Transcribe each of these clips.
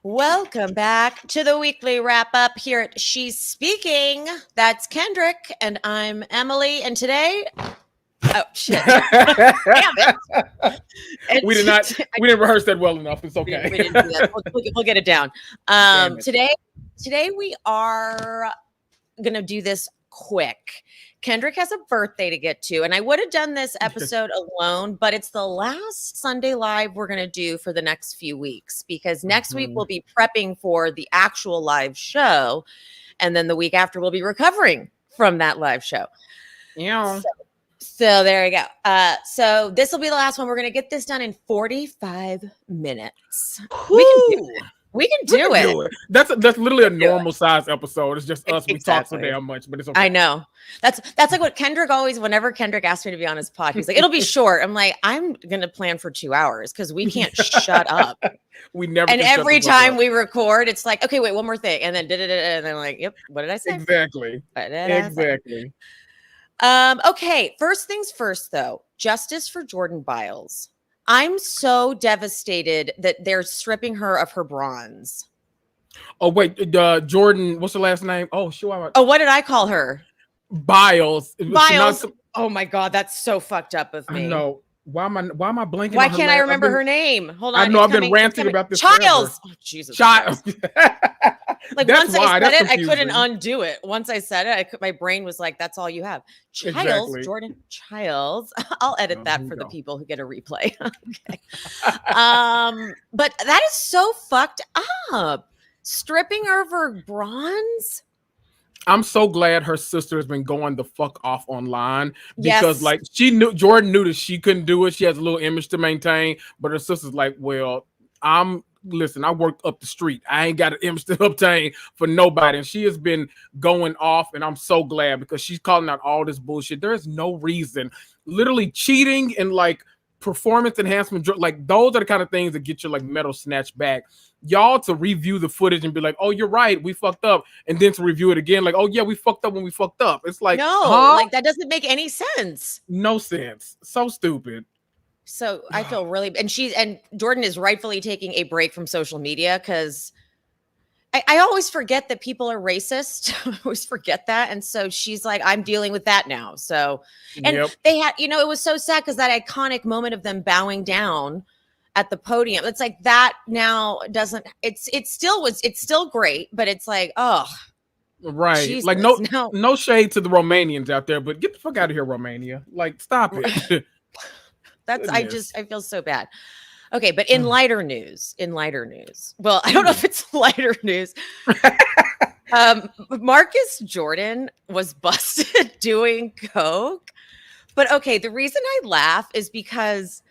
Welcome back to the weekly wrap up here at She's Speaking. That's Kendrick, and I'm Emily. And today, oh shit, damn it! We didn't rehearse that well enough. It's okay. We didn't do that. We'll get it down. Today we are gonna do this quick. Kendrick has a birthday to get to, and I would have done this episode alone, but it's the last Sunday live we're going to do for the next few weeks because next week we'll be prepping for the actual live show, and then the week after we'll be recovering from that live show. Yeah. So there you go. So this will be the last one. We're going to get this done in 45 minutes. We can do it. That's literally a normal size episode. It's just us. We talk so damn much, but it's okay. I know. That's like what Kendrick always, whenever Kendrick asks me to be on his pod, he's like, it'll be short. I'm like, I'm going to plan for 2 hours because we can't shut up. We never. And every time we record, it's like, okay, wait, one more thing. And then, and then like, yep, what did I say? Exactly. Exactly. Okay. First things first, though, justice for Jordan Biles. I'm so devastated that they're stripping her of her bronze. Oh, wait. Jordan, what's her last name? Oh, sure. Oh, what did I call her? Biles. Oh, my God. That's so fucked up of me. I know. Why am I blanking? Why can't I remember her name? Hold on. I know I've been ranting about this. Chiles. Oh, Jesus. Chiles. Like once I said it, I couldn't undo it. Once I said it, my brain was like, "That's all you have." Chiles, exactly. Jordan Chiles. I'll edit that for the people who get a replay. Okay. But that is so fucked up. Stripping her of her bronze. I'm so glad her sister has been going the fuck off online because like Jordan knew that she couldn't do it. She has a little image to maintain, but her sister's like, well, listen, I work up the street. I ain't got an image to obtain for nobody. And she has been going off, and I'm so glad because she's calling out all this bullshit. There is no reason. Literally cheating and like performance enhancement, like those are the kind of things that get your like medal snatched back. Y'all to review the footage and be like, oh, you're right, we fucked up, and then to review it again, like, oh yeah, we fucked up when we fucked up. It's like, like that doesn't make any sense. No sense. So stupid. So I feel really, and Jordan is rightfully taking a break from social media because I always forget that people are racist. I always forget that. And so she's like, I'm dealing with that now. So, and they had, it was so sad because that iconic moment of them bowing down at the podium. It's like that now doesn't, it's still great, but it's like, oh. Right. Jesus, like no shade to the Romanians out there, but get the fuck out of here, Romania. Like, stop it. I feel so bad. Okay, but in lighter news, well, I don't know if it's lighter news. Marcus Jordan was busted doing coke. But okay, the reason I laugh is because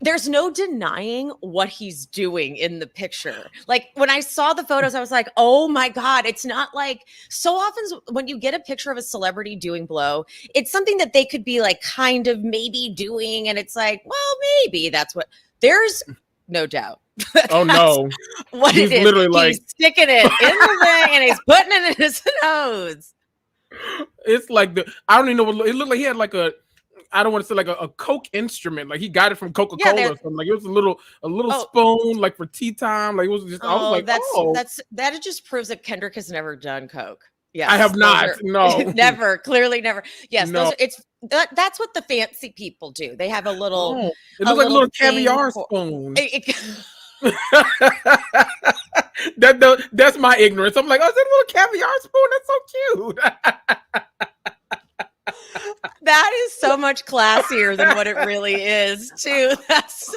there's no denying what he's doing in the picture. Like when I saw the photos, I was like, oh my God, it's not like so often when you get a picture of a celebrity doing blow, it's something that they could be like kind of maybe doing. And it's like, well, maybe that's what there's no doubt. Oh no. What he's it is. Literally like he's sticking it in the thing and he's putting it in his nose. It's like I don't even know what it looked like. He had like I don't want to say like a Coke instrument. Like he got it from Coca-Cola or something. Like it was a little spoon, like for tea time. Like it was just. I was like, that just proves that Kendrick has never done Coke. Yeah, I have not. No, never. Clearly, never. Yes, no. That's what the fancy people do. They have a little. Oh, it looks like a little caviar spoon. That's my ignorance. I'm like, oh, is that a little caviar spoon? That's so cute. That is so much classier than what it really is, too. That's so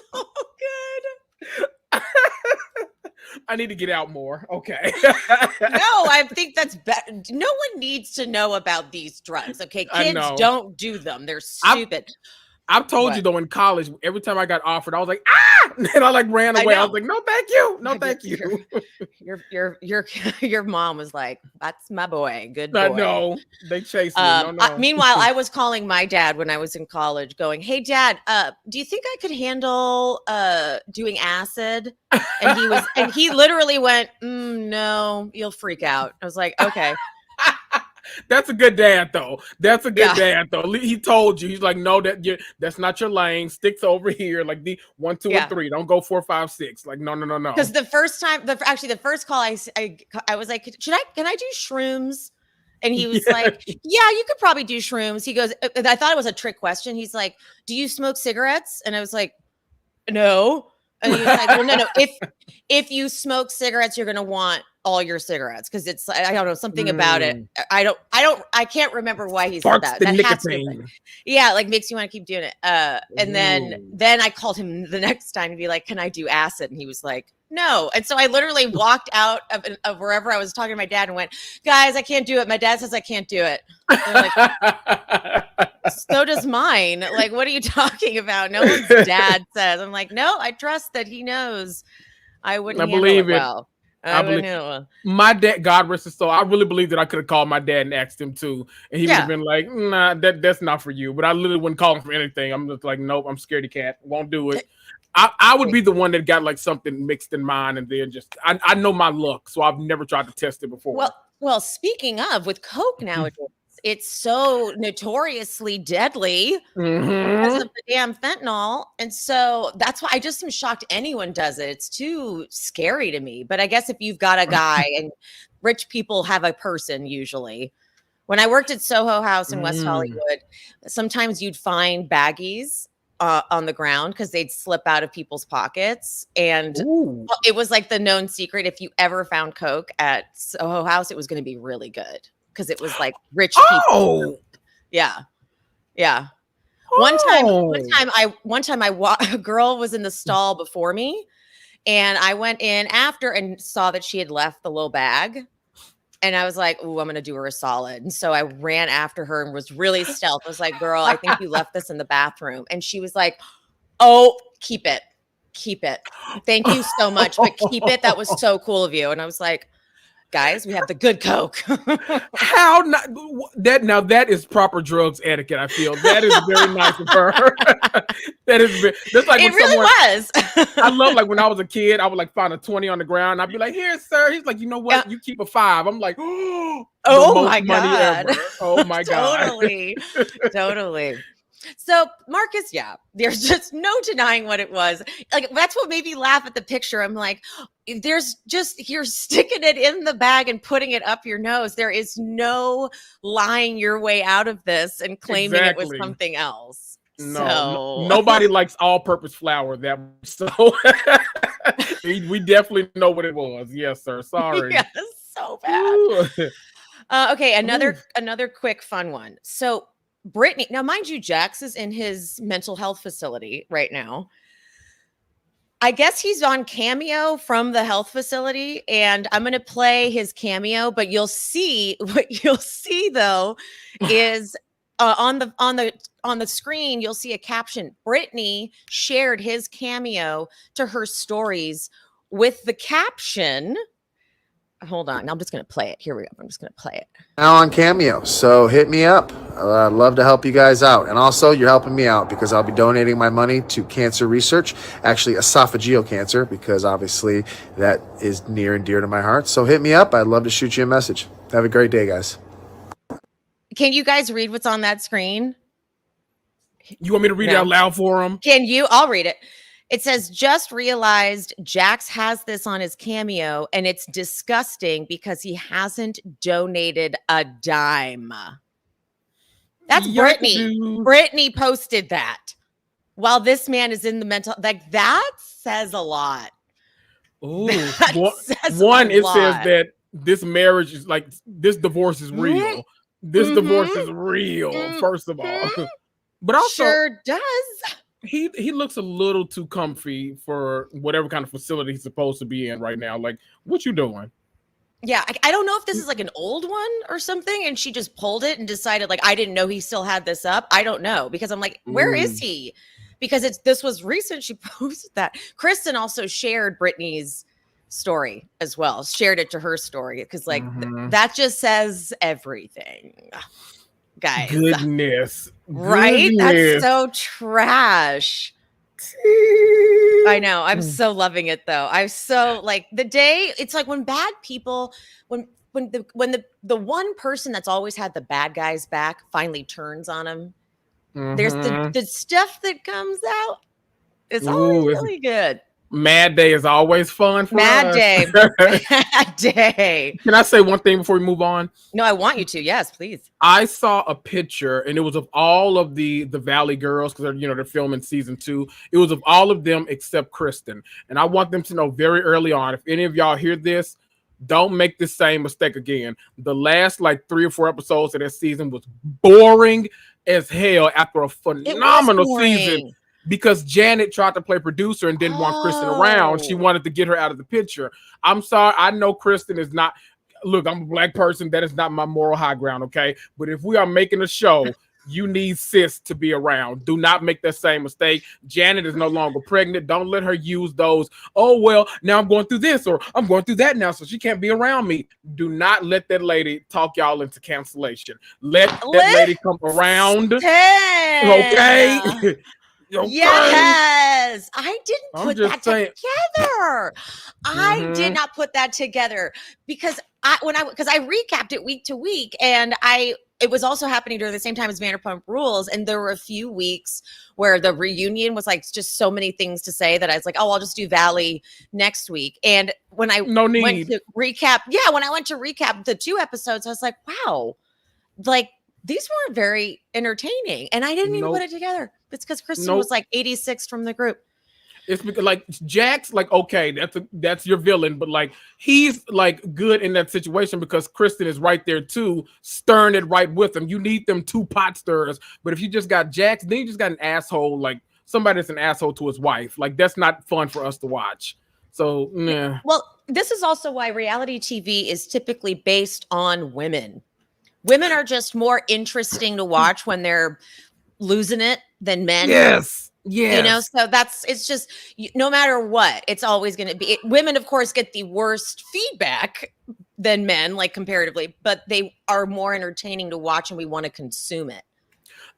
good. I need to get out more. Okay. No, I think that's better. No one needs to know about these drugs. Okay, kids don't do them. They're stupid. I've told you though, in college, every time I got offered, I was like, ah, and I like ran away. I was like, no, thank you, no, thank you. Your mom was like, that's my boy, good boy. No, they chased me. No. Meanwhile, I was calling my dad when I was in college, going, hey, Dad, do you think I could handle doing acid? And he literally went, no, you'll freak out. I was like, okay. That's a good dad, though. That's a good dad, though. He told you. He's like, no, that's not your lane. Sticks over here, like the 1, 2, and 3. Don't go 4, 5, 6. Like, no. Because the first time, the first call, I was like, can I do shrooms? And he was like, yeah, you could probably do shrooms. He goes, I thought it was a trick question. He's like, do you smoke cigarettes? And I was like, no. And he was like, well, no. If you smoke cigarettes, you're going to want all your cigarettes. Cause it's, I don't know, something about it. I can't remember why he said that. That has to be, yeah. Like makes you want to keep doing it. And then I called him the next time to be like, can I do acid? And he was like, no. And so I literally walked out of wherever I was talking to my dad and went, guys, I can't do it. My dad says I can't do it. Like, so does mine. Like, what are you talking about? No one's dad says. I'm like, no, I trust that he knows. I wouldn't believe it. Well. I believe my dad, God rest his soul. I really believe that I could have called my dad and asked him too, and he would have been like, "Nah, that's not for you." But I literally wouldn't call him for anything. I'm just like, "Nope, I'm scaredy cat. Won't do it." I would be the one that got like something mixed in mine, and then just I know my luck, so I've never tried to test it before. Well, speaking of with Coke nowadays, it's so notoriously deadly because of the damn fentanyl. And so that's why I just am shocked anyone does it. It's too scary to me. But I guess if you've got a guy and rich people have a person usually. When I worked at Soho House in West Hollywood, sometimes you'd find baggies on the ground because they'd slip out of people's pockets. And it was like the known secret. If you ever found Coke at Soho House, it was going to be really good. Because it was like rich people. Yeah. One time a girl was in the stall before me, and I went in after and saw that she had left the little bag. And I was like, "Ooh, I'm gonna do her a solid." And so I ran after her and was really stealth. I was like, "Girl, I think you left this in the bathroom." And she was like, "Oh, keep it. Thank you so much, but keep it. That was so cool of you." And I was like, guys, we have the good Coke. How not that? Now that is proper drugs etiquette. I feel that is very nice of her. That's like it really was. I love like when I was a kid, I would like find a 20 on the ground. And I'd be like, "Here, sir." He's like, "You know what? You keep a 5." I'm like, "Oh my god, oh my god, totally." So Marcus, there's just no denying what it was. Like that's what made me laugh at the picture. I'm like, there's just you're sticking it in the bag and putting it up your nose. There is no lying your way out of this and claiming it was something else. No, nobody likes all-purpose flour that much. So we definitely know what it was. Yes, sir. Sorry. Yes, so bad. Okay, another quick fun one. So Brittany, now mind you, Jax is in his mental health facility right now. I guess he's on Cameo from the health facility, and I'm going to play his cameo. But you'll see what you'll see though is on the screen you'll see a caption. Brittany shared his cameo to her stories with the caption. Hold on. I'm just going to play it. Here we go. I'm just going to play it. Now on Cameo. So hit me up. I'd love to help you guys out. And also, you're helping me out because I'll be donating my money to cancer research, actually esophageal cancer, because obviously that is near and dear to my heart. So hit me up. I'd love to shoot you a message. Have a great day, guys. Can you guys read what's on that screen? You want me to read it out loud for him? Can you? I'll read it. It says, just realized Jax has this on his Cameo, and it's disgusting because he hasn't donated a dime. That's Brittany. Brittany posted that while this man is in the mental. Like, that says a lot. Ooh, it says that this marriage is like, this divorce is real. This divorce is real, first of all. But also, sure does. He looks a little too comfy for whatever kind of facility he's supposed to be in right now. Like, what you doing? Yeah, I don't know if this is like an old one or something, and she just pulled it and decided, like, I didn't know he still had this up. I don't know, because I'm like, where is he? Because this was recent. She posted that. Kristen also shared Brittany's story as well, shared it to her story, because like that just says everything. Guys, goodness, right? That's so trash. I know. I'm so loving it though. I'm so like the day. It's like when bad people, when the one person that's always had the bad guy's back finally turns on him. There's the stuff that comes out. It's always really good. Mad Day is always fun for Mad us. Day. Mad Day. Can I say one thing before we move on? No, I want you to. Yes, please. I saw a picture, and it was of all of the Valley girls, because they're filming season 2. It was of all of them except Kristen. And I want them to know very early on, if any of y'all hear this, don't make the same mistake again. The last 3 or 4 episodes of that season was boring as hell after a phenomenal season. Because Janet tried to play producer and didn't want Kristen around. She wanted to get her out of the picture. I'm sorry. I know Kristen is not... Look, I'm a black person. That is not my moral high ground, okay? But if we are making a show, you need sis to be around. Do not make that same mistake. Janet is no longer pregnant. Don't let her use those, oh, well, now I'm going through this or I'm going through that now, so she can't be around me. Do not let that lady talk y'all into cancellation. Let that lady come around. Okay? Okay. Yes, I didn't put that together. Mm-hmm. I did not put that together because I recapped it week to week, and it was also happening during the same time as Vanderpump Rules, and there were a few weeks where the reunion was just so many things to say that I was like, oh, I'll just do Valley next week. And when I went to recap, when I went to recap the 2 episodes, I was like, wow, these weren't very entertaining, and I didn't even put it together. It's because Kristen was 86 from the group. It's because Jack's okay, that's your villain, but he's good in that situation because Kristen is right there too, stirring it right with him. You need them 2 pot stirrers, but if you just got Jax, then you just got an asshole, somebody that's an asshole to his wife. That's not fun for us to watch. So yeah. Well, this is also why reality TV is typically based on women. Women are just more interesting to watch when they're losing it than men. Yes. So it's just, no matter what, it's always going to be, women of course get the worst feedback than men, comparatively, but they are more entertaining to watch and we want to consume it.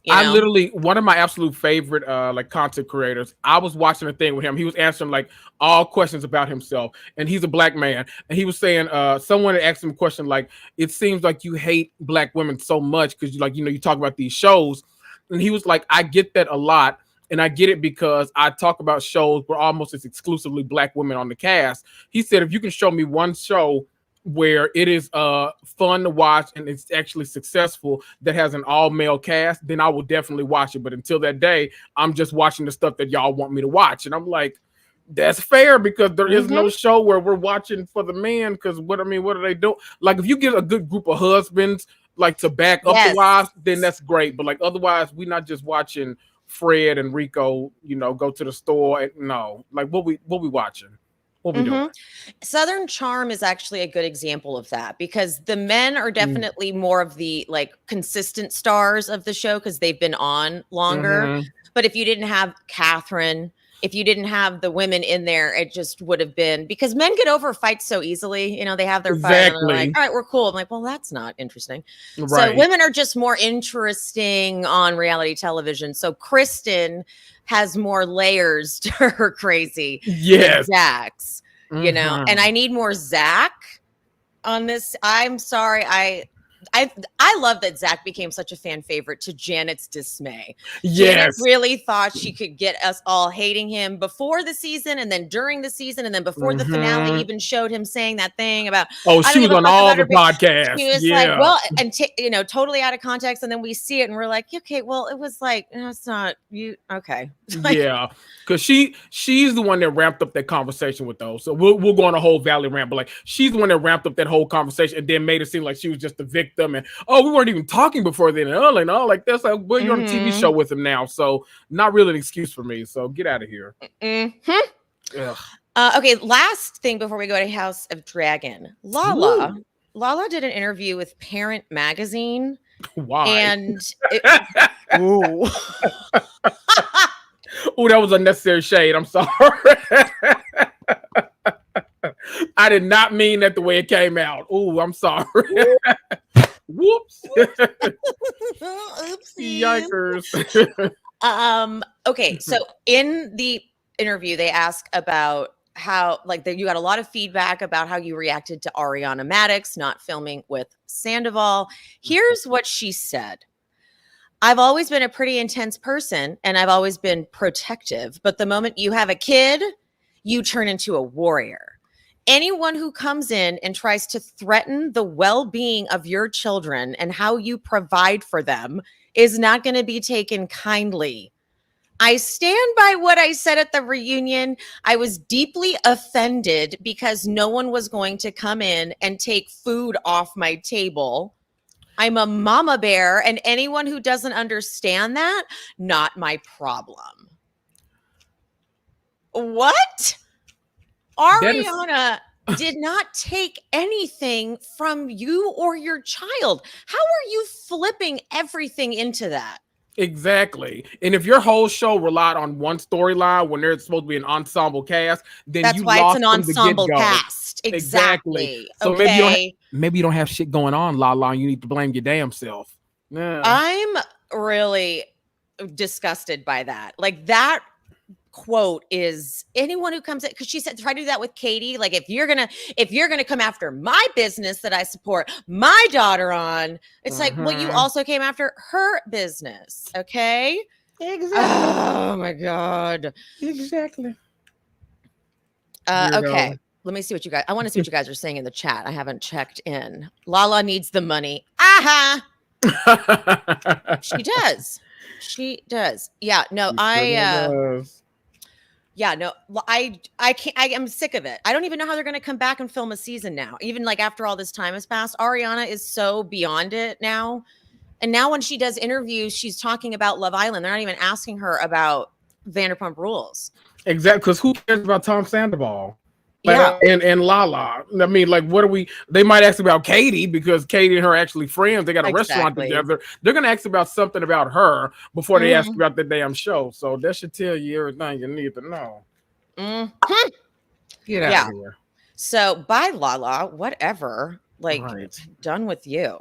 I literally, one of my absolute favorite content creators, I was watching a thing with him. He was answering all questions about himself, and he's a black man. And he was saying, someone had asked him a question it seems like you hate black women so much because you talk about these shows. And he was like, I get that a lot. And I get it because I talk about shows where almost it's exclusively black women on the cast. He said, if you can show me one show where it is fun to watch and it's actually successful that has an all-male cast, then I will definitely watch it. But until that day, I'm just watching the stuff that y'all want me to watch. And I'm like, that's fair because there is no show where we're watching for the men because what do they do? If you get a good group of husbands to back up the wives, then that's great. But otherwise, we're not just watching Fred and Rico, go to the store. And, no, what we watching? What we doing? Southern Charm is actually a good example of that because the men are definitely more of the consistent stars of the show because they've been on longer. But if you didn't have Catherine, if you didn't have the women in there, it just would have been because men get over fights so easily. They have their fight and they're like, all right, we're cool. I'm like, well, that's not interesting. Right. So women are just more interesting on reality television. So Kristen has more layers to her crazy than Zach's, and I need more Zach on this. I'm sorry. I love that Zach became such a fan favorite to Janet's dismay. Janet really thought she could get us all hating him before the season and then during the season and then before the finale even showed him saying that thing about she was on all the podcasts. She was well, and totally out of context, and then we see it and we're like, okay, well, it was it's not you. Okay, because she's the one that ramped up that conversation with those. So we'll go on a whole Valley rant, but she's the one that ramped up that whole conversation and then made it seem like she was just the victim and we weren't even talking before then. That's you're on a TV show with him now, so not really an excuse for me. So get out of here. Okay, last thing before we go to House of Dragon, Lala did an interview with Parent Magazine. Why? And that was unnecessary shade. I'm sorry. I did not mean that the way it came out. I'm sorry. Whoops. Oopsie. Yikers. Okay, so in the interview, they ask about how like that you got a lot of feedback about how you reacted to Ariana Madix not filming with Sandoval. Here's what she said. I've always been a pretty intense person and I've always been protective, but the moment you have a kid, you turn into a warrior. Anyone who comes in and tries to threaten the well-being of your children and how you provide for them is not going to be taken kindly. I stand by what I said at the reunion. I was deeply offended because no one was going to come in and take food off my table. I'm a mama bear, and anyone who doesn't understand that, not my problem. What? Ariana did not take anything from you or your child. How are you flipping everything into that? Exactly. And if your whole show relied on one storyline when there's supposed to be an ensemble cast, then that's you why lost it's an from the ensemble get-go. cast. Exactly. So okay. maybe you don't have shit going on, Lala, and you need to blame your damn self. Yeah. I'm really disgusted by that. Like that quote is anyone who comes in, because she said try to do that with Katie. Like if you're gonna come after my business that I support my daughter on, it's like, well, you also came after her business. Okay. Exactly. Oh my God. Exactly. Okay. Let me see what you guys, I want to see what you guys are saying in the chat. I haven't checked in. Lala needs the money. Aha. She does. She does. Yeah. No, yeah, no, I can't, I am sick of it. I don't even know how they're going to come back and film a season now. Even like after all this time has passed, Ariana is so beyond it now. And now when she does interviews, she's talking about Love Island. They're not even asking her about Vanderpump Rules. Exactly. Because who cares about Tom Sandoval? Yeah. And Lala. I mean, like, they might ask about Katie because Katie and her are actually friends. They got a restaurant together. They're going to ask about something about her before they ask about the damn show. So that should tell you everything you need to know. Get out of here. So bye, Lala, whatever. Like, done with you.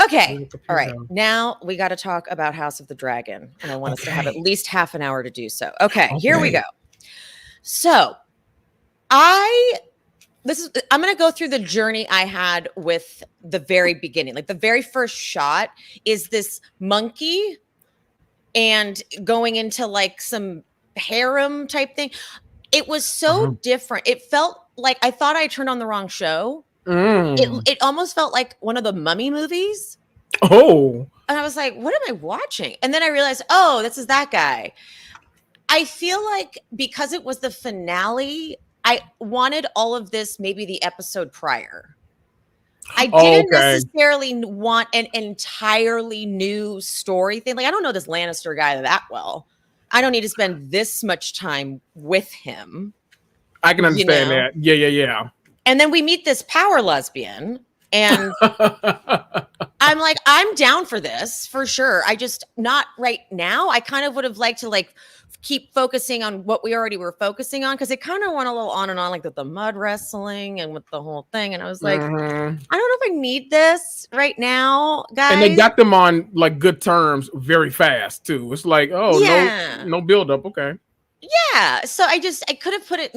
Okay. All right. Now we got to talk about House of the Dragon. And I want us to have at least half an hour to do so. Okay. Here we go. So I'm going to go through the journey I had with the very beginning. Like the very first shot is this monkey and going into like some harem type thing. It was so different. It felt like I thought I turned on the wrong show. It almost felt like one of the Mummy movies. Oh. And I was like, what am I watching? And then I realized, oh, this is that guy. I feel like because it was the finale, I wanted all of this maybe the episode prior. I didn't necessarily want an entirely new story thing. Like, I don't know this Lannister guy that well. I don't need to spend this much time with him. I can understand that. Yeah. And then we meet this power lesbian. And I'm like, I'm down for this for sure. I just not right now. I kind of would have liked to like keep focusing on what we already were focusing on because it kind of went a little on and on, like the mud wrestling and with the whole thing. And I was like, I don't know if I need this right now, guys. And they got them on like good terms very fast too. It's like, no build up. Okay. Yeah. So I could have put it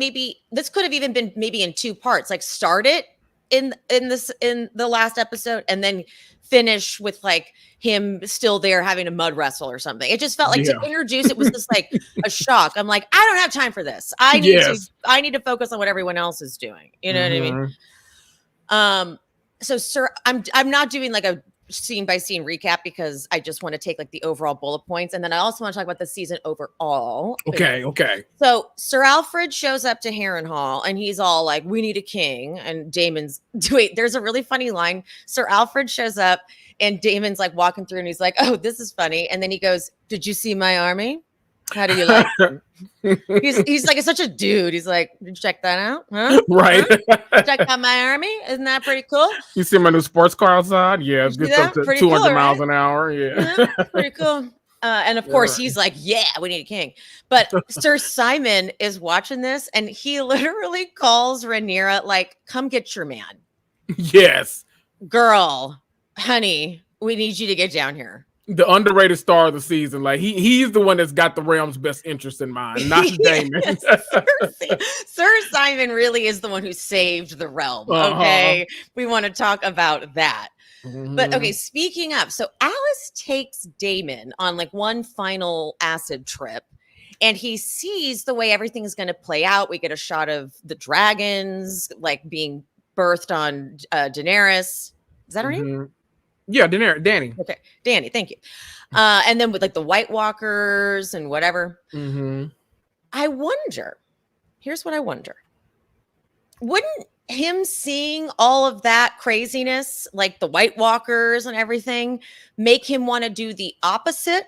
this could have even been maybe in two parts, like start it in the last episode and then finish with like him still there having a mud wrestle or something. It just felt like to introduce it was just like a shock. I'm like, I don't have time for this. I need to focus on what everyone else is doing. You know what I mean? So sir, I'm not doing like a scene by scene recap because I just want to take like the overall bullet points. And then I also want to talk about the season overall. Okay. So Sir Alfred shows up to Harrenhal and he's all like, we need a king. And Damon's there's a really funny line. Sir Alfred shows up and Damon's like walking through and he's like, oh, this is funny. And then he goes, did you see my army? How do you like them? He's like, it's such a dude. He's like, did you check that out? Huh? Right. Huh? Check out my army. Isn't that pretty cool? You see my new sports car outside? Yeah, it gets up to 200 miles an hour. Yeah. Pretty cool. And of course, he's like, yeah, we need a king. But Sir Simon is watching this and he literally calls Rhaenyra like, come get your man. Yes. Girl, honey, we need you to get down here. the underrated star of the season. Like he's the one that's got the realm's best interest in mind, not Damon. Sir Simon really is the one who saved the realm. Okay, we want to talk about that. But okay, speaking of, so Alice takes Damon on like one final acid trip, and he sees the way everything's going to play out. We get a shot of the dragons like being birthed on Daenerys. Is that her name? Yeah, Danny. Okay, Danny. Thank you. And then with like the White Walkers and whatever. I wonder. Here's what I wonder. Wouldn't him seeing all of that craziness, like the White Walkers and everything, make him want to do the opposite?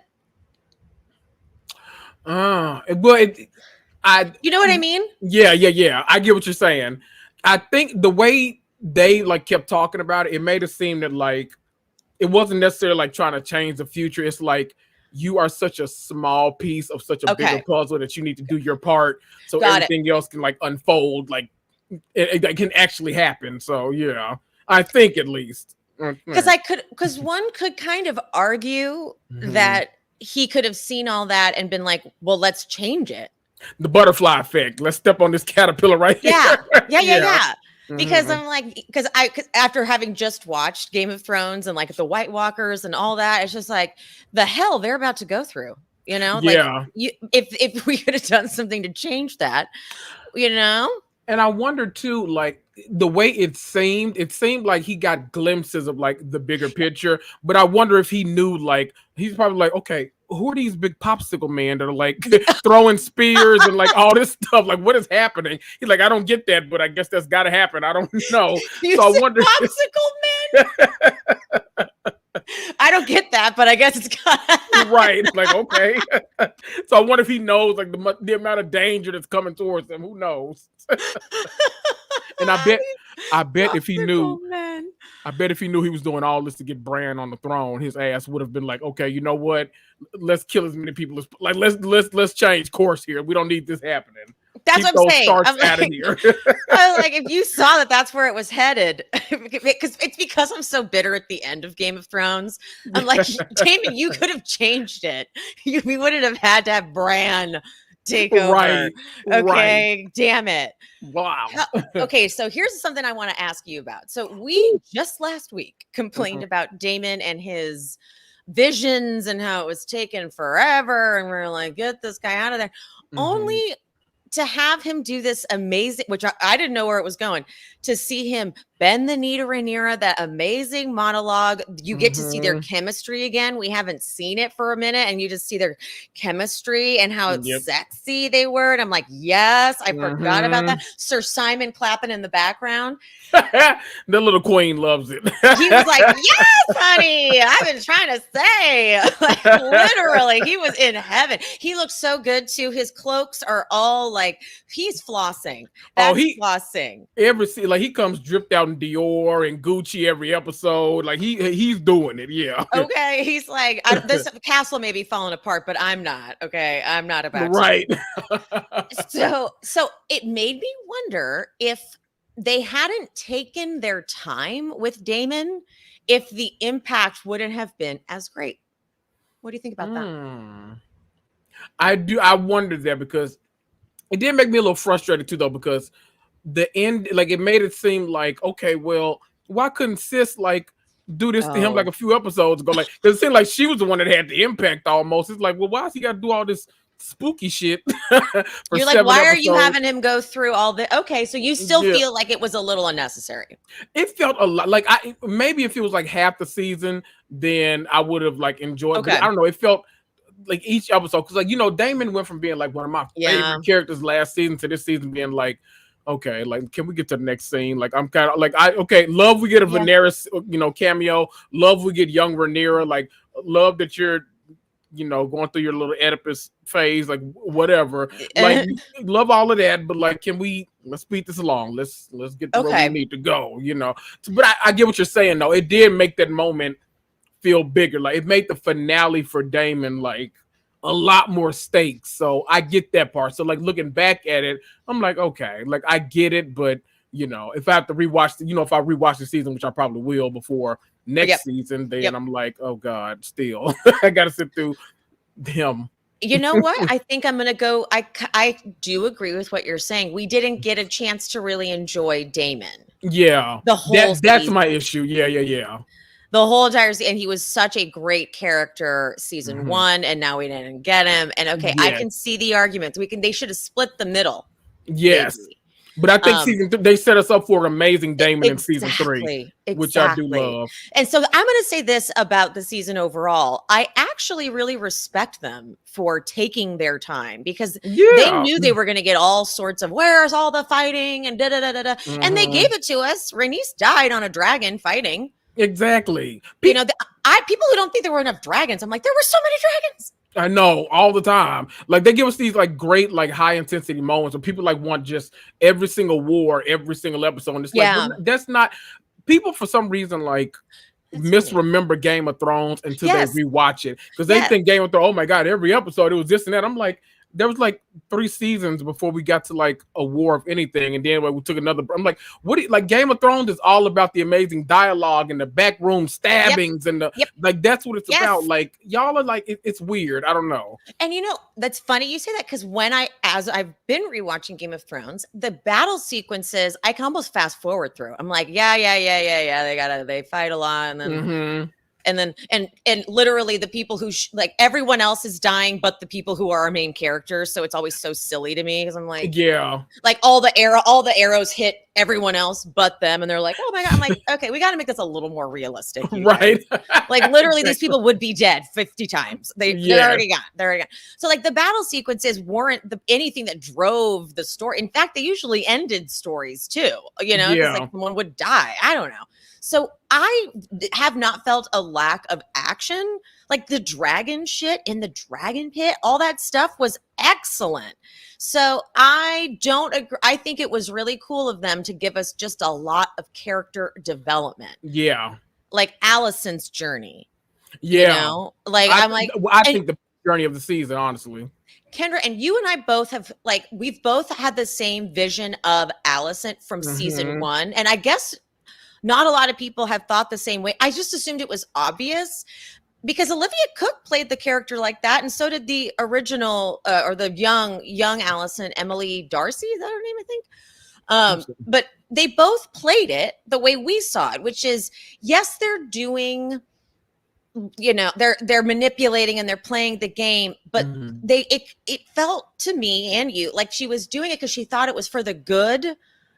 Well, you know what I mean? Yeah. I get what you're saying. I think the way they like kept talking about it, it made it seem that like it wasn't necessarily like trying to change the future. It's like you are such a small piece of such a bigger puzzle that you need to do your part so everything else can like unfold, like it can actually happen. So yeah, I think at least because one could kind of argue that he could have seen all that and been like, well, let's change it. The butterfly effect. Let's step on this caterpillar right here. Yeah. Because I'm like, because after having just watched Game of Thrones and like the White Walkers and all that, it's just like the hell they're about to go through, you know? Like if we could have done something to change that, you know? And I wonder too, like the way it seemed like he got glimpses of like the bigger picture, but I wonder if he knew, like, he's probably like, okay, who are these big popsicle men that are like throwing spears and like all this stuff? Like, what is happening? He's like, I don't get that, but I guess that's got to happen. I don't know. So I wonder. Popsicle men. I don't get that, but I guess it's got right. Like, okay. So I wonder if he knows like the amount of danger that's coming towards him. Who knows? And I bet if he knew. I bet if he knew he was doing all this to get Bran on the throne, his ass would have been like, okay, you know what? Let's kill as many people as like let's change course here. We don't need this happening. That's what I'm saying. I'm out of here. I was like, if you saw that's where it was headed, because I'm so bitter at the end of Game of Thrones. I'm like, Damon, you could have changed it. We wouldn't have had to have Bran take over. Right. Okay. Damn it. Wow. Okay. So here's something I want to ask you about. So we just last week complained about Damon and his visions and how it was taking forever. And we're like, get this guy out of there. Only to have him do this amazing, which I didn't know where it was going, to see him bend the knee to Rhaenyra, that amazing monologue. You get to see their chemistry again. We haven't seen it for a minute, and you just see their chemistry and how sexy they were. And I'm like, yes, I forgot about that. Sir Simon clapping in the background. The little queen loves it. He was like, yes, honey, I've been trying to say. Like, literally, he was in heaven. He looks so good too. His cloaks are all like, he's flossing. That's flossing. Like he comes dripped out in Dior and Gucci every episode. Like he's doing it. Yeah. Okay. He's like, this castle may be falling apart, but I'm not. Okay. I'm not about to. So it made me wonder if they hadn't taken their time with Damon, if the impact wouldn't have been as great. What do you think about that? I wondered that, because it did make me a little frustrated too, though, because the end, like, it made it seem like, okay, well, why couldn't sis like do this to him like a few episodes ago? Like, because it seemed like she was the one that had the impact almost. It's like, well, why has he got to do all this spooky shit? You're like, why are you having him go through all the? Okay, so you still feel like it was a little unnecessary. It felt a lot like maybe if it was like half the season, then I would have like enjoyed. Okay. I don't know. It felt like each episode, because like, you know, Damon went from being like one of my favorite characters last season to this season being like, okay, like, can we get to the next scene? Like, I'm kind of like, love we get a Daenerys, you know, cameo. Love we get young Rhaenyra. Like, love that you're, you know, going through your little Oedipus phase, like whatever. Like, love all of that, but like, let's speed this along. Let's get to where we need to go, you know. But I get what you're saying though. It did make that moment feel bigger. Like, it made the finale for Damon like a lot more stakes. So I get that part. So like, looking back at it, I'm like, okay, like I get it, but you know, if I have to rewatch, if I rewatch the season, which I probably will before next season, then I'm like, oh God, still I gotta sit through him. You know what? I think I'm gonna go. I do agree with what you're saying. We didn't get a chance to really enjoy Damon. Yeah, the whole that's my issue. Yeah. The whole entire season, and he was such a great character season 1, and now we didn't get him. And I can see the arguments. They should have split the middle. Yes. Maybe. But I think season 3, they set us up for an amazing Damon in season 3, which I do love. And so I'm going to say this about the season overall. I actually really respect them for taking their time, because they knew they were going to get all sorts of, where's all the fighting and da-da-da-da-da. And they gave it to us. Rhaenys died on a dragon fighting. Exactly. People who don't think there were enough dragons, I'm like, there were so many dragons. I know, all the time. Like, they give us these like great, like high intensity moments where people like want just every single war, every single episode. And it's like, that's not, people for some reason like misremember Game of Thrones until they rewatch it, because they think Game of Thrones, oh my God, every episode it was this and that. I'm like, there was like 3 seasons before we got to like a war of anything, and then we took another. I'm like, like Game of Thrones is all about the amazing dialogue and the backroom stabbings and the like. That's what it's about. Like, y'all are like, it's weird. I don't know. And that's funny you say that, because as I've been rewatching Game of Thrones, the battle sequences I can almost fast forward through. I'm like, they fight a lot, and then. And then, and literally the people who like everyone else is dying, but the people who are our main characters. So it's always so silly to me, because I'm like, like all the arrows hit everyone else but them, and they're like, oh my God. I'm like, okay, we got to make this a little more realistic, right? Like literally, these people would be dead 50 times. They're already gone. So like the battle sequences weren't anything that drove the story. In fact, they usually ended stories too. Like someone would die. I don't know. So I have not felt a lack of action. Like the dragon shit in the dragon pit, all that stuff was excellent. So I don't agree. I think it was really cool of them to give us just a lot of character development. Yeah. Like Alicent's journey. Yeah. I think the journey of the season, honestly. Kendra, and you and I both have, like, we've both had the same vision of Alicent from season 1. And I guess not a lot of people have thought the same way. I just assumed it was obvious, because Olivia Cooke played the character like that, and so did the original or the young Alicent, Emily Darcy. Is that her name? I think. But they both played it the way we saw it, which is, yes, they're doing, they're manipulating and they're playing the game, but it felt to me and you like she was doing it because she thought it was for the good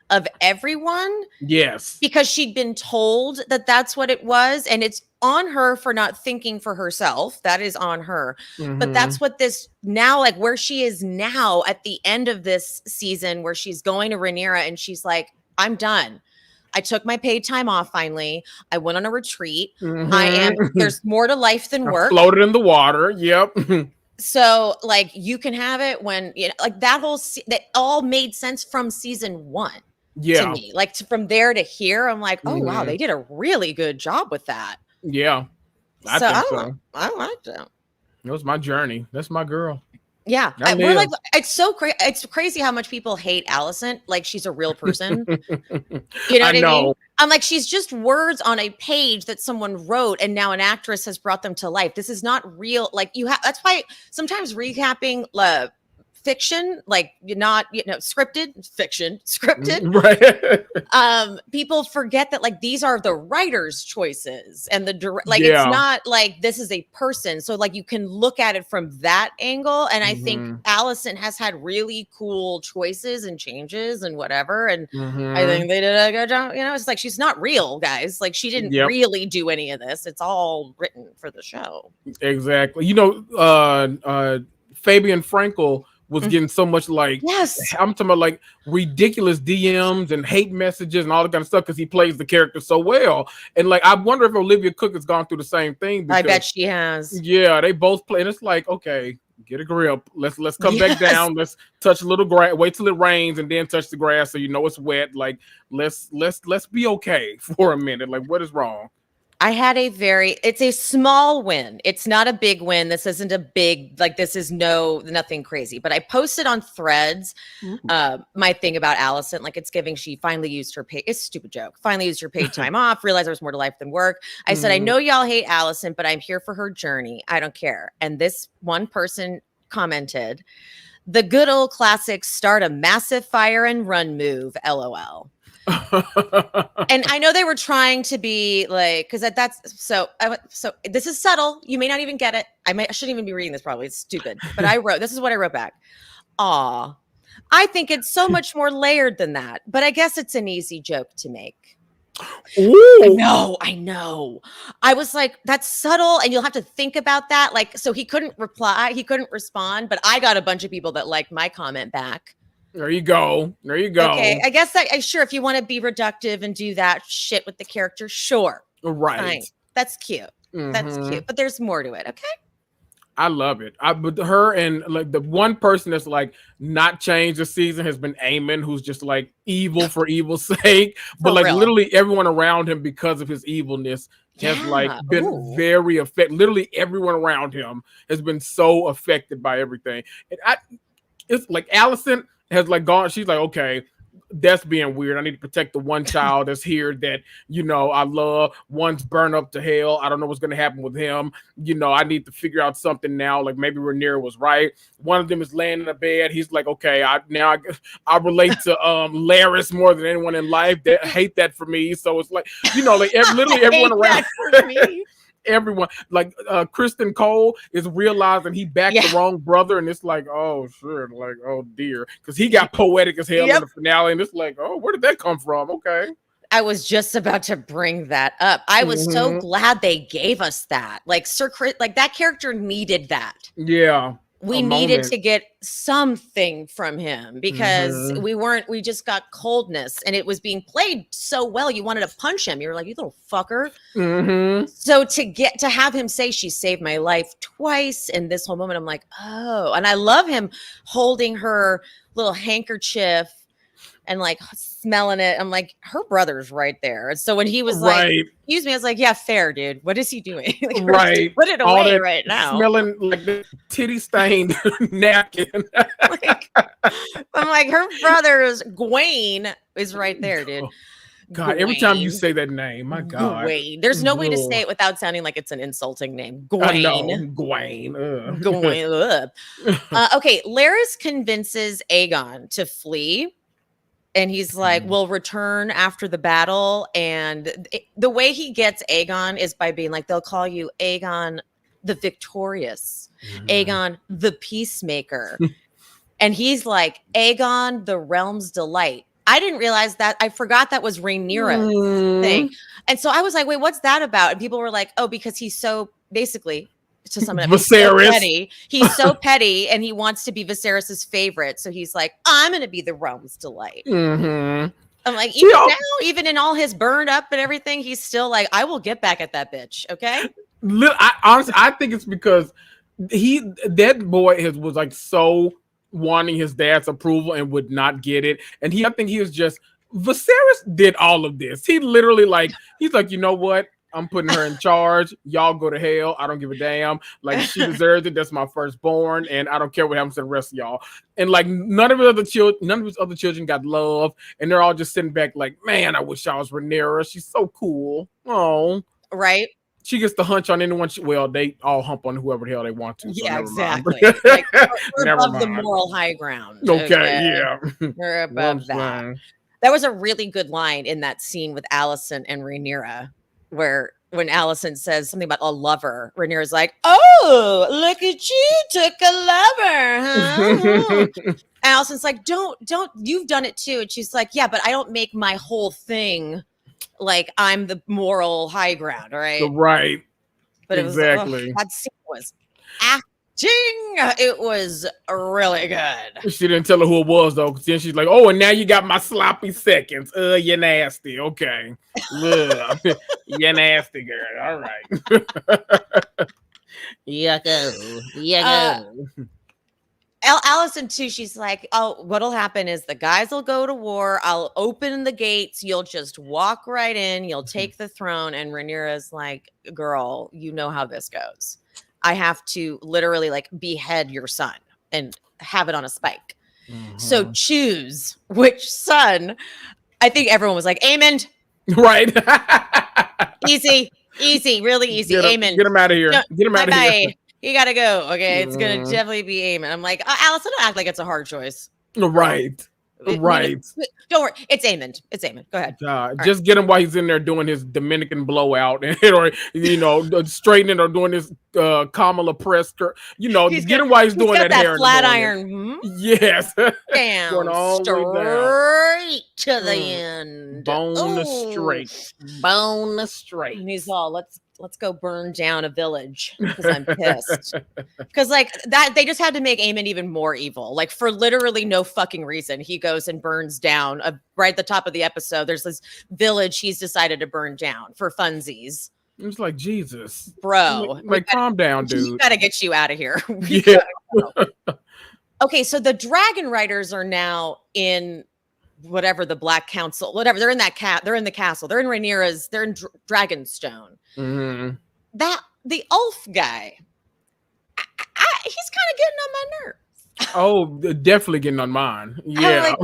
of everyone. Yes. Because she'd been told that that's what it was, and it's on her for not thinking for herself. That is on her. But that's what this now, like where she is now at the end of this season, where she's going to Rhaenyra and she's like, I'm done. I took my paid time off finally. I went on a retreat. There's more to life than work. Floated in the water. Yep. So like you can have it when, like that all made sense from season 1. To me, like from there to here, I'm like, oh wow, they did a really good job with that. Yeah, I think so. I like that. It was my journey. That's my girl. Yeah, we're like, it's so crazy. It's crazy how much people hate Alicent. Like she's a real person. You know what I mean? I'm like, she's just words on a page that someone wrote, and now an actress has brought them to life. This is not real. Like that's why sometimes recapping fiction, like scripted fiction, right? People forget that like these are the writer's choices, and it's not like this is a person. So like you can look at it from that angle, and I think Alicent has had really cool choices and changes and whatever, and I think they did a good job. It's like she's not real, guys. Like she didn't really do any of this. It's all written for the show. Exactly. Fabian Frankel was getting so much I'm talking about like ridiculous DMs and hate messages and all that kind of stuff because he plays the character so well. And like I wonder if Olivia Cooke has gone through the same thing. Because, I bet she has. Yeah, they both play, and it's like, okay, get a grip. Let's come back down. Let's touch a little grass. Wait till it rains and then touch the grass so it's wet. Like let's be okay for a minute. Like what is wrong? I had it's a small win. It's not a big win. This isn't a big, like, this is nothing crazy. But I posted on Threads my thing about Allison. Like, it's giving, she finally used her it's a stupid joke. Finally used her paid time off, realized there was more to life than work. I said, I know y'all hate Allison, but I'm here for her journey. I don't care. And this one person commented, the good old classic start a massive fire and run move, LOL. And I know they were trying to be like, because that's so this is subtle. You may not even get it. I shouldn't even be reading this, probably. It's stupid. But this is what I wrote back. Aw, I think it's so much more layered than that. But I guess it's an easy joke to make. Ooh. I know. I was like, that's subtle, and you'll have to think about that. Like, so he couldn't reply, he couldn't respond, but I got a bunch of people that liked my comment back. There you go. Okay, I guess sure, if you want to be reductive and do that shit with the character, sure. Right. Fine. That's cute. That's cute. But there's more to it, okay? I love it. But her and like the one person that's like not changed this season has been Eamon, who's just like evil for evil's sake. But like literally everyone around him, because of his evilness, has like been very affected. Literally everyone around him has been so affected by everything. And it's like Allison has like gone, she's like, okay, that's being weird. I need to protect the one child that's here that, you know, I love. One's burned up to hell. I don't know what's going to happen with him. You know, I need to figure out something now. Like maybe Rhaenyra was right. One of them is laying in a bed. He's like, okay, I relate to Larys more than anyone in life. That hate that for me. So it's like, you know, like literally everyone around me. Everyone, like Kristen Cole is realizing he backed the wrong brother, and it's like, oh shit, like, oh dear, because he got poetic as hell in the finale, and it's like, oh, where did that come from? Okay, I was just about to bring that up. I was so glad they gave us that. Like Sir Chris, like that character needed that. Yeah. We needed to get something from him because we just got coldness, and it was being played so well. You wanted to punch him. You were like, you little fucker. So to have him say she saved my life twice in this whole moment, I'm like, oh, and I love him holding her little handkerchief and like smelling it. I'm like, her brother's right there. And so when he was like, excuse me, I was like, yeah, fair, dude. What is he doing? Like, put it away right now. Smelling like the titty stained napkin. I'm like, her brother's Gawain is right there, dude. God, Gawain. Every time you say that name, my God. Gawain. There's no way to say it without sounding like it's an insulting name. Gawain. Gawain. Gawain. Okay, Larys convinces Aegon to flee. And he's like, we'll return after the battle. And the way he gets Aegon is by being like, they'll call you Aegon the Victorious, Aegon the Peacemaker. And he's like, Aegon the Realm's Delight. I didn't realize that. I forgot that was Rhaenyra's thing. And so I was like, wait, what's that about? And people were like, oh, because he's so basically... to sum it up, he's so petty, and he wants to be Viserys's favorite. So he's like, I'm going to be the realm's delight. I'm like, even in all his burned up and everything, he's still like, I will get back at that bitch. Okay. Honestly, I think it's because that boy was like so wanting his dad's approval and would not get it. And I think he was just, Viserys did all of this. He literally he's like, you know what? I'm putting her in charge. Y'all go to hell. I don't give a damn. Like, she deserves it. That's my firstborn, and I don't care what happens to the rest of y'all. And like, none of his other children got love, and they're all just sitting back like, man, I wish I was Rhaenyra. She's so cool. Oh, right. She gets to hunch on anyone. They all hump on whoever the hell they want to. So yeah, exactly. Like, we're above the moral high ground. Okay, yeah, we're above that. That was a really good line in that scene with Alicent and Rhaenyra, where when Alicent says something about a lover, Rhaenyra's like, oh, look at you, took a lover, huh? Alicent's like, don't, you've done it too. And she's like, yeah, but I don't make my whole thing like I'm the moral high ground, right? Right. But exactly. It was, that scene was acting. It was really good. She didn't tell her who it was though, because then she's like, "Oh, and now you got my sloppy seconds. You're nasty. Okay, you're nasty, girl. All right. Yucko. Allison too, she's like, oh, what'll happen is the guys will go to war. I'll open the gates. You'll just walk right in. You'll take the throne. And Rhaenyra's like, girl, you know how this goes. I have to literally like behead your son and have it on a spike. So choose which son. I think everyone was like, amen. Right. Easy, really easy. Amen. Get him out of here. No, get him out of here. You gotta go. Okay, it's gonna definitely be Aemon. I'm like, Allison, don't act like it's a hard choice. Right. Right. Don't worry. It's Aemon. It's Aemon. Go ahead. Just get him while he's in there doing his Dominican blowout, or straightening or doing his Kamala press. Get him while he's doing that hair. Flat iron. Yes. Damn. Going all straight to the end. Bone straight. Bone straight. And he's all, let's go burn down a village because I'm pissed. Because like that, they just had to make Aemon even more evil. Like for literally no fucking reason, he goes and burns down right at the top of the episode. There's this village he's decided to burn down for funsies. It's like, Jesus, bro. Like calm down, dude. We gotta get you out of here. Yeah. Okay, so the dragon riders are now in whatever the Black Council, whatever. They're in that they're in the castle. They're in Rhaenyra's. They're in Dragonstone. That the Ulf guy, he's kind of getting on my nerves. Oh, definitely getting on mine. Yeah.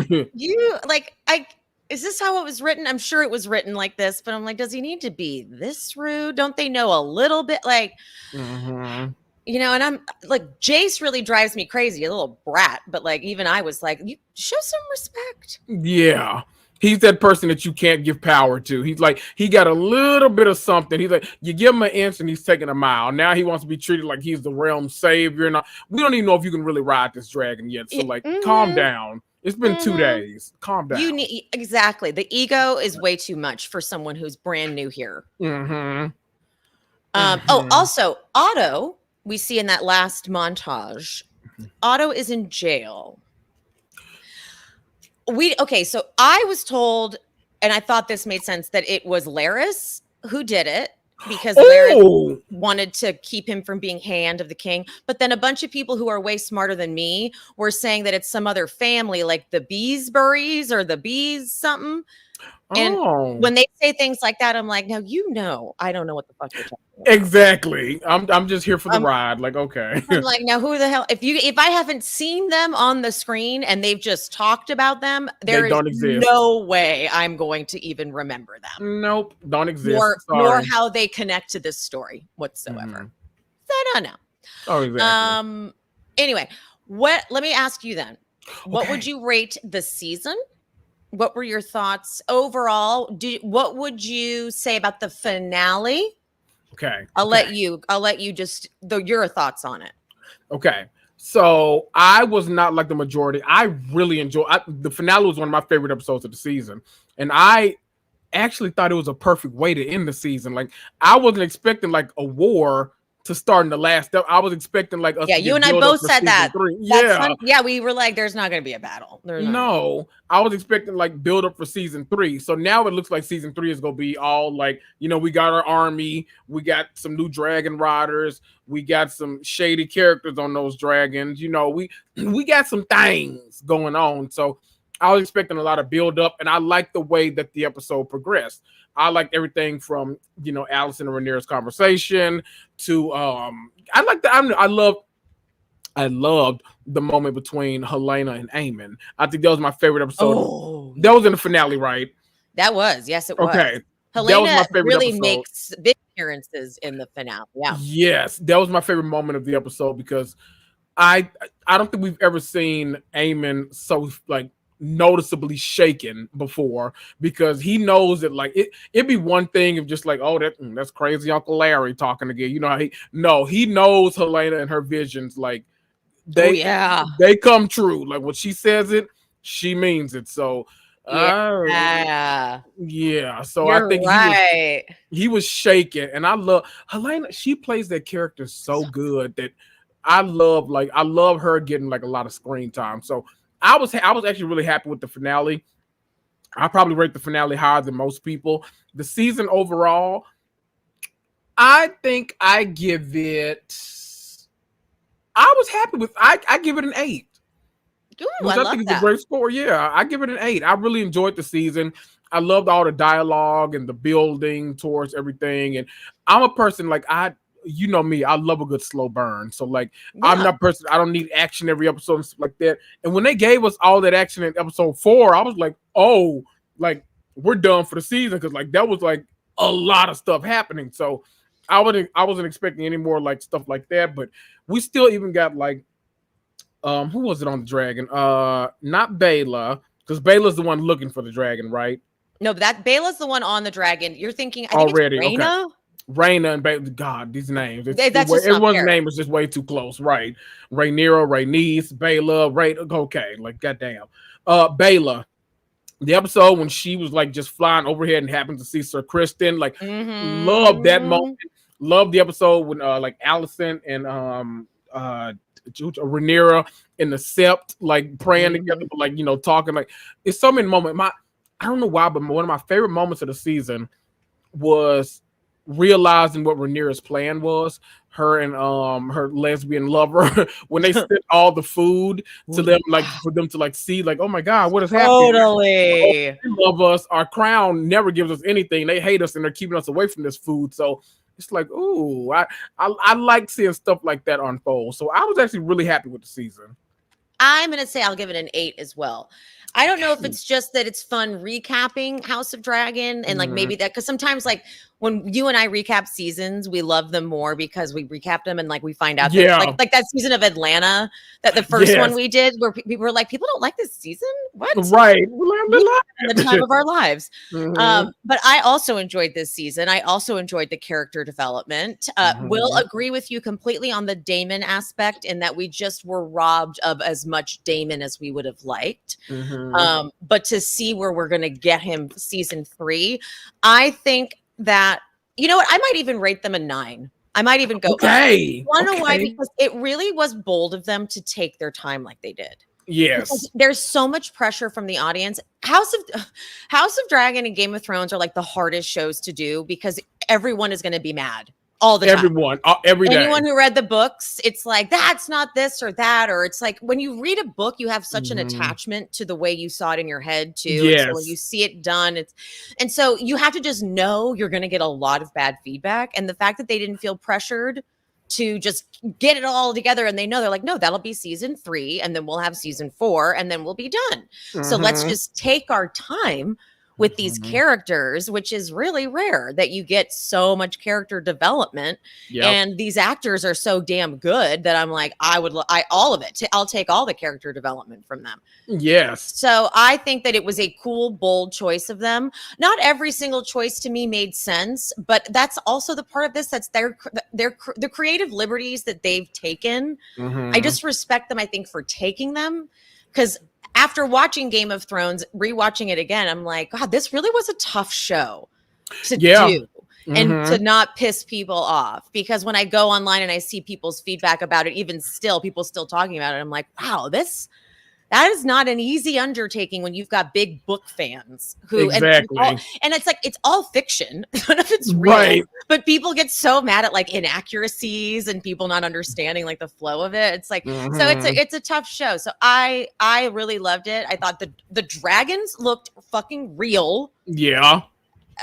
Is this how it was written? I'm sure it was written like this, but I'm like, does he need to be this rude? Don't they know a little bit? Like, and I'm like, Jace really drives me crazy, a little brat, but like, even I was like, you show some respect. Yeah. He's that person that you can't give power to. He's like, he got a little bit of something. He's like, you give him an inch and he's taking a mile. Now he wants to be treated like he's the realm's savior. And we don't even know if you can really ride this dragon yet. So like, calm down. It's been 2 days. Calm down. Exactly. The ego is way too much for someone who's brand new here. Oh, also Otto, we see in that last montage, Otto is in jail. So I was told, and I thought this made sense, that it was Larys who did it because Larys wanted to keep him from being hand of the king. But then a bunch of people who are way smarter than me were saying that it's some other family, like the Beesburys or the Bees something. And when they say things like that, I'm like, now I don't know what the fuck you're talking about. Exactly. I'm just here for the ride. Like, okay. I'm like, now who the hell? If I haven't seen them on the screen and they've just talked about them, there is no way I'm going to even remember them. Nope, don't exist. Nor how they connect to this story whatsoever. So I don't know. Oh, exactly. Anyway, let me ask you then. What would you rate the season? What were your thoughts overall? What would you say about the finale? Okay. I'll let you just your thoughts on it. Okay. So I was not like the majority. I really enjoyed the finale was one of my favorite episodes of the season. And I actually thought it was a perfect way to end the season. Like I wasn't expecting like a war to start in the last step. I was expecting like us. Yeah, you and I both said that. Yeah, we were like, there's not going to be a battle. No, I was expecting like build up for season 3. So now it looks like season 3 is going to be all like, we got our army, we got some new dragon riders, we got some shady characters on those dragons. We got some things going on. So I was expecting a lot of build up, and I like the way that the episode progressed. I liked everything from, Allison and Rhaenyra's conversation to I loved the moment between Helena and Aemon. I think that was my favorite episode. That was in the finale, right? That was. Yes, it was. Okay. Helena really makes big appearances in the finale. Yeah. Yes, that was my favorite moment of the episode because I don't think we've ever seen Aemon so like noticeably shaken before, because he knows that like it'd be one thing if just like, that's crazy Uncle Larry talking again. He knows Helena and her visions, like they come true. Like when she says it, she means it. So so you're I think he was shaken, and I love Helena. She plays that character so good that I love her getting like a lot of screen time. So I was actually really happy with the finale. I probably rate the finale higher than most people. The season overall, I think I give it I was happy with. I give it an 8. Ooh, Which I I love think is a that. great score. Yeah, I give it an 8. I really enjoyed the season. I loved all the dialogue and the building towards everything. And I'm a person like you know me, I love a good slow burn. So like I'm Yeah. not a person, I don't need action every episode and stuff like that. And when they gave us all that action in episode 4, I was like, oh, like we're done for the season because like that was like a lot of stuff happening. So I wasn't expecting any more like stuff like that. But we still even got like who was it on the dragon? Not Bela, because Bela's the one looking for the dragon, right? No, but that Bela's the one on the dragon. You're thinking, I think Already, it's Reyna. okay. Reyna and Bela. God, these names. That's just not everyone's fair. name is just way too close, right? Rhaenyra, Rhaenys, Bela, okay, like goddamn. Bela. The episode when she was like just flying overhead and happened to see Sir Kristen, like love that moment. Love the episode when like Alicent and Rhaenyra in the sept, like praying together, but like talking. Like it's so many moments. I don't know why, but one of my favorite moments of the season was realizing what Rhaenyra's plan was. Her and her lesbian lover when they sent all the food to them, like for them to like see, like, oh my God, what is happening? Totally. They love us. Our crown never gives us anything. They hate us and they're keeping us away from this food. So it's like, ooh, I like seeing stuff like that unfold. So I was actually really happy with the season. I'm gonna say I'll give it an 8 as well. I don't know if it's just that it's fun recapping House of Dragon and like maybe that because sometimes like when you and I recap seasons, we love them more because we recap them and like we find out that like that season of Atlanta, that the first one we did where people were like, people don't like this season? What? Right. The time of our lives. But I also enjoyed this season. I also enjoyed the character development. Will agree with you completely on the Daemon aspect in that we just were robbed of as much Daemon as we would have liked. But to see where we're going to get him season 3, I think that, you know what? I might even rate them a 9. I might even go. Okay. Want to know why? Because it really was bold of them to take their time like they did. Yes. Because there's so much pressure from the audience. House of Dragon and Game of Thrones are like the hardest shows to do because everyone is going to be mad all the time. Everyone, every day. Anyone who read the books, it's like, that's not this or that. Or it's like when you read a book, you have such an attachment to the way you saw it in your head too. Yes. And so when you see it done, and so you have to just know you're going to get a lot of bad feedback. And the fact that they didn't feel pressured to just get it all together, and they know, they're like, no, that'll be season 3 and then we'll have season 4 and then we'll be done. So let's just take our time with these characters, which is really rare that you get so much character development. And these actors are so damn good that I'm like, all of it. I'll take all the character development from them. Yes. So I think that it was a cool, bold choice of them. Not every single choice to me made sense, but that's also the part of this. That's the creative liberties that they've taken. I just respect them, I think, for taking them, because after watching Game of Thrones, rewatching it again, I'm like, God, this really was a tough show to do and to not piss people off. Because when I go online and I see people's feedback about it, even still, people still talking about it, I'm like, wow, that is not an easy undertaking when you've got big book fans who and it's like it's all fiction. None of it's real, but people get so mad at like inaccuracies and people not understanding like the flow of it. It's like so it's a tough show. So I really loved it. I thought the dragons looked fucking real. Yeah.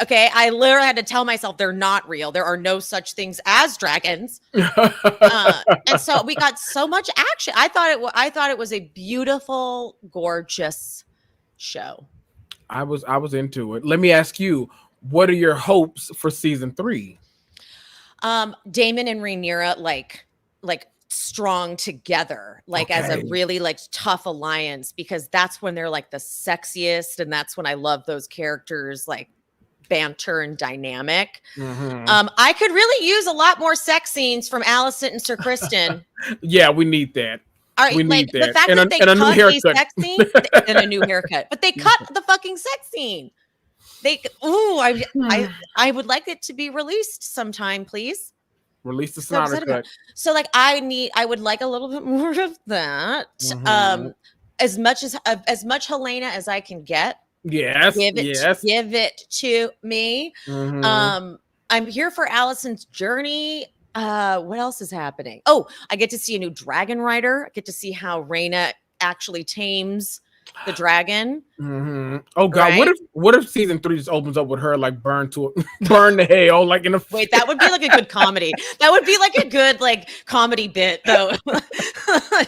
Okay, I literally had to tell myself they're not real. There are no such things as dragons, and so we got so much action. I thought it was a beautiful, gorgeous show. I was into it. Let me ask you, what are your hopes for season 3? Daemon and Rhaenyra like strong together, like as a really like tough alliance, because that's when they're like the sexiest, and that's when I love those characters like banter and dynamic. I could really use a lot more sex scenes from Alicent and Sir Kristen. Yeah, we need that. All right, we need that. The fact that they cut a sex scene and a new haircut, but they cut the fucking sex scene. I would like it to be released sometime, please. Release the Snyder cut. So like I would like a little bit more of that. As much Helena as I can get. Yes. Give it to me. I'm here for Allison's journey. What else is happening? Oh, I get to see a new dragon rider. I get to see how Reyna actually tames the dragon. Oh God, Right? what if season 3 just opens up with her like burn to hell, like in a Wait, that would be like a good comedy. That would be like a good like comedy bit though.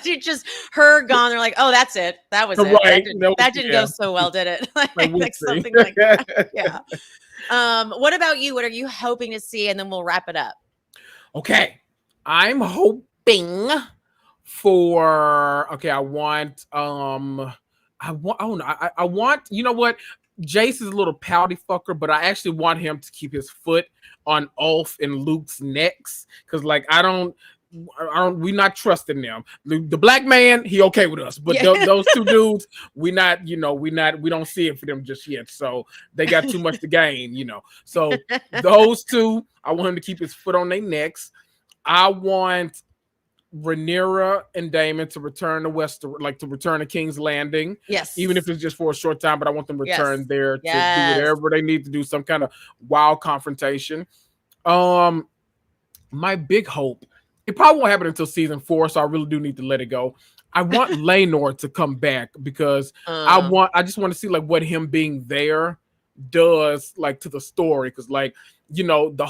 Just her gone. They're like, oh, that's it. That was it. right? That didn't go so well, did it? Like, we'll Like see. something like that. Yeah. What about you? What are you hoping to see? And then we'll wrap it up. Okay, I'm hoping for. Okay, I want. I want. I want. You know what? Jace is a little pouty fucker, but I actually want him to keep his foot on Ulf and Luke's necks because, like, I don't. We not trusting them. The black man, he okay with us, but those two dudes, we don't see it for them just yet. So they got too much to gain, So those two, I want him to keep his foot on their necks. I want Rhaenyra and Daemon to return to return to King's Landing. Yes. Even if it's just for a short time, but I want them to return there to do whatever they need to do, some kind of wild confrontation. My big hope, it probably won't happen until season 4, so I really do need to let it go. I want Laenor to come back because I just want to see like what him being there does like to the story, because like the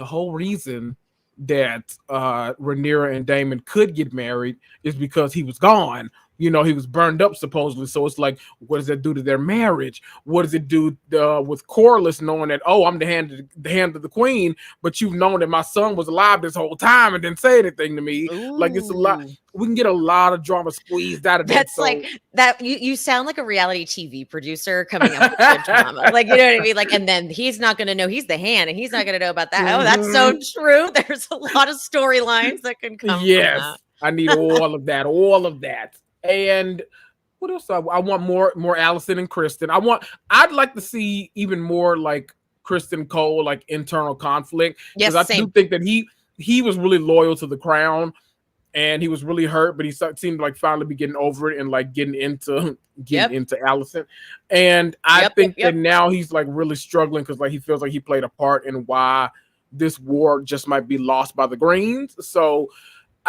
whole reason that Rhaenyra and Daemon could get married is because he was gone. He was burned up supposedly. So it's like, what does that do to their marriage? What does it do with Corlys knowing that, oh, I'm the hand of the queen, but you've known that my son was alive this whole time and didn't say anything to me. Ooh. Like, it's a lot. We can get a lot of drama squeezed out of that. That's like that. You sound like a reality TV producer coming up with good drama. Like, you know what I mean? Like, and then he's not going to know he's the hand, and he's not going to know about that. Oh, that's so true. There's a lot of storylines that can come. Yes, from that. I need all of that. All of that. And what else? I want more Alicent and Kristen. I'd like to see even more like Kristen Cole, like internal conflict. Yes, I do think that he was really loyal to the crown, and he was really hurt, but he seemed like finally be getting over it and like getting into Alicent. And I think that now he's like really struggling because like he feels like he played a part in why this war just might be lost by the Greens. So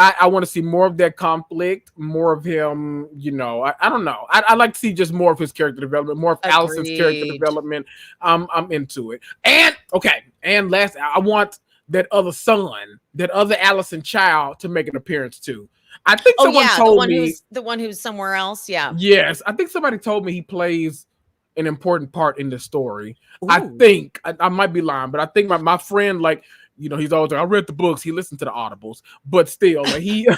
I want to see more of that conflict, more of him, I don't know. I'd like to see just more of his character development, more of Alicent's character development. I'm into it. And last, I want that other son, that other Alicent child to make an appearance too. I think someone told me the one who's somewhere else. Yeah. Yes, I think somebody told me he plays an important part in the story. Ooh. I think I might be lying, but I think my friend, like, he's always like, I read the books, he listened to the audibles, but still, like he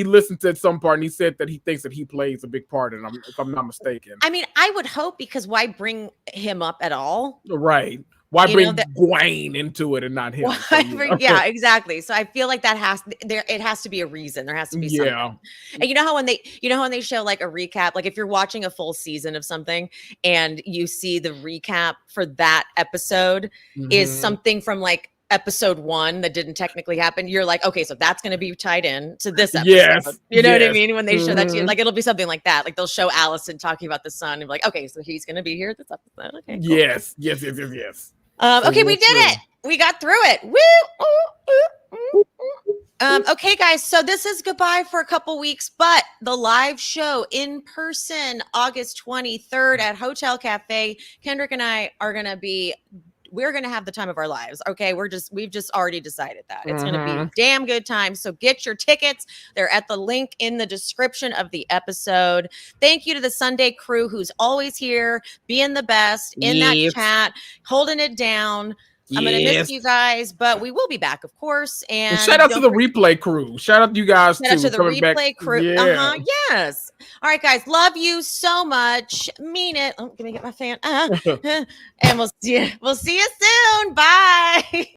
listened to some part and he said that he thinks that he plays a big part in them, if I'm not mistaken. I mean, I would hope, because why bring him up at all? Right. Why bring Gwaine into it and not him? Yeah, exactly. So I feel like it has to be a reason. There has to be something. Yeah. And you know how when they show like a recap, like if you're watching a full season of something and you see the recap for that episode is something from like episode 1 that didn't technically happen, you're like, okay, so that's going to be tied in to this episode. Yes. You know what I mean? When they show that to you, like it'll be something like that. Like they'll show Alicent talking about the son and be like, okay, so he's going to be here at this episode. Okay, cool. Yes. Okay, we did it. We got through it. Woo! Okay, guys. So this is goodbye for a couple weeks, but the live show in person, August 23rd at Hotel Cafe. Kendrick and I are we're going to have the time of our lives. Okay. We've just already decided that it's going to be a damn good time. So get your tickets. They're at the link in the description of the episode. Thank you to the Sunday crew who's always here, being the best in that chat, holding it down. I'm going to miss you guys, but we will be back, of course. And shout out to the replay crew. Shout out to you guys shout out to the replay crew. Yeah. Yes. All right, guys. Love you so much. Mean it. Oh, let me get my fan. And we'll see you soon. Bye.